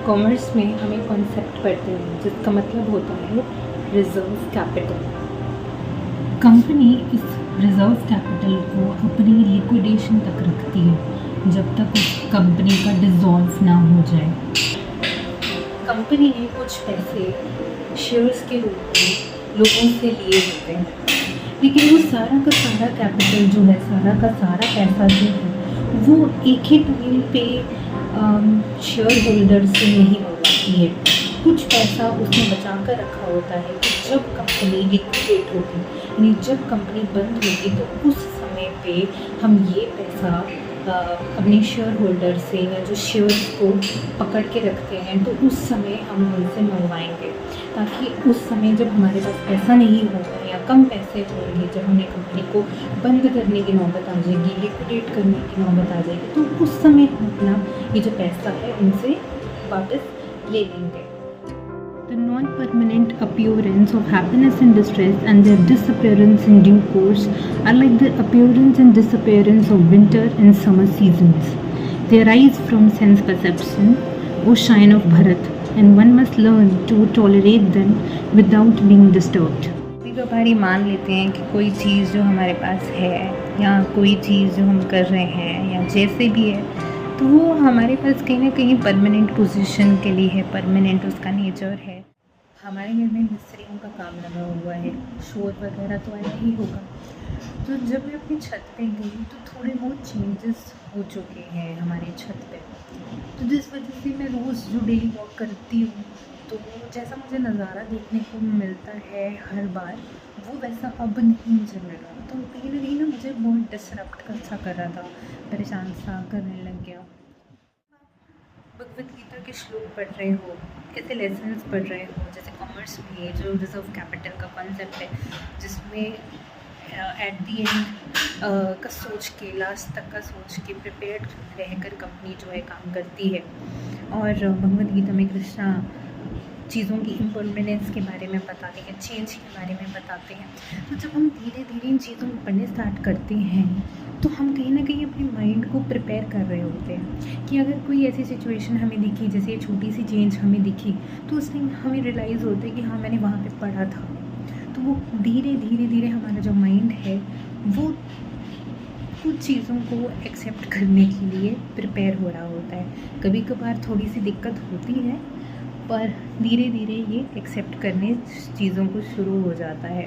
Commerce में हम एक कॉन्सेप्ट पढ़ते हैं जिसका मतलब होता है रिजर्व कैपिटल। कंपनी इस रिजर्व कैपिटल को अपनी लिक्विडेशन तक रखती है जब तक उस कंपनी का डिसॉल्व ना हो जाए। कंपनी ने कुछ पैसे शेयर्स के रूप में लोगों से लिए होते हैं, लेकिन वो सारा का सारा कैपिटल जो है, सारा का सारा पैसा जो है वो एक ही टाइम पे शेयर होल्डर से नहीं मिलती है। कुछ पैसा उसने बचा कर रखा होता है कि जब कंपनी लिक्विडेट होगी, यानी जब कंपनी बंद होगी, तो उस समय पे हम ये पैसा अपने शेयर होल्डर से या जो शेयर्स को पकड़ के रखते हैं, तो उस समय हम उनसे मंगवाएंगे, ताकि उस समय जब हमारे पास पैसा नहीं होगा या कम पैसे होंगे, जब हमें कंपनी को बंद करने की नौबत आ जाएगी, लिक्विडेट करने की नौबत आ जाएगी, तो उस समय हम अपना ये जो पैसा है उनसे वापस ले लेंगे। The non-permanent appearance of happiness and distress and their disappearance in due course are like the appearance and disappearance of winter and summer seasons. They arise from sense perception, O shine of Bharat, and one must learn to tolerate them without being disturbed. कभी मान लेते हैं कि कोई चीज़ जो हमारे पास है या कोई चीज़ जो हम कर रहे हैं या जैसे भी है, तो वो हमारे पास कहीं ना कहीं परमानेंट पोजीशन के लिए है, परमानेंट उसका नेचर है। हमारे घर में मिस्त्रियों का काम लगा हुआ है, शोर वगैरह तो आया ही होगा। तो जब मैं अपनी छत पे गई तो थोड़े बहुत चेंजेस हो चुके हैं हमारे छत पे, तो जिस वजह से मैं रोज़ जो डेली वॉक करती हूँ, तो जैसा मुझे नज़ारा देखने को मिलता है हर बार, वो वैसा अब नहीं चल रहा। तो कहीं ना मुझे बहुत डिसरप्ट सा कर रहा था, परेशान सा करने लग गया। भगवद गीता के श्लोक पढ़ रहे हो, ऐसे लेसन्स पढ़ रहे हो, जैसे कॉमर्स में जो रिजर्व कैपिटल का कॉन्सेप्ट है, जिसमें एट दी एंड का सोच के, लास्ट तक का सोच के प्रिपेयर्ड रहकर कंपनी जो है काम करती है। और भगवद गीता में कृष्णा चीज़ों की इम्परमानेंस के बारे में बताते हैं, चेंज के बारे में बताते हैं। तो जब हम धीरे धीरे इन चीज़ों को पढ़ने स्टार्ट करते हैं, तो हम कहीं ना कहीं अपने माइंड को प्रिपेयर कर रहे होते हैं कि अगर कोई ऐसी सिचुएशन हमें दिखी, जैसे ये छोटी सी चेंज हमें दिखी, तो उस टाइम हमें रियलाइज़ होता है कि हाँ, मैंने वहाँ पे पढ़ा था। तो वो धीरे धीरे हमारा जो माइंड है वो कुछ चीज़ों को एक्सेप्ट करने के लिए प्रिपेयर हो रहा होता है। कभी कभार थोड़ी सी दिक्कत होती है, पर धीरे धीरे ये एक्सेप्ट करने चीज़ों को शुरू हो जाता है।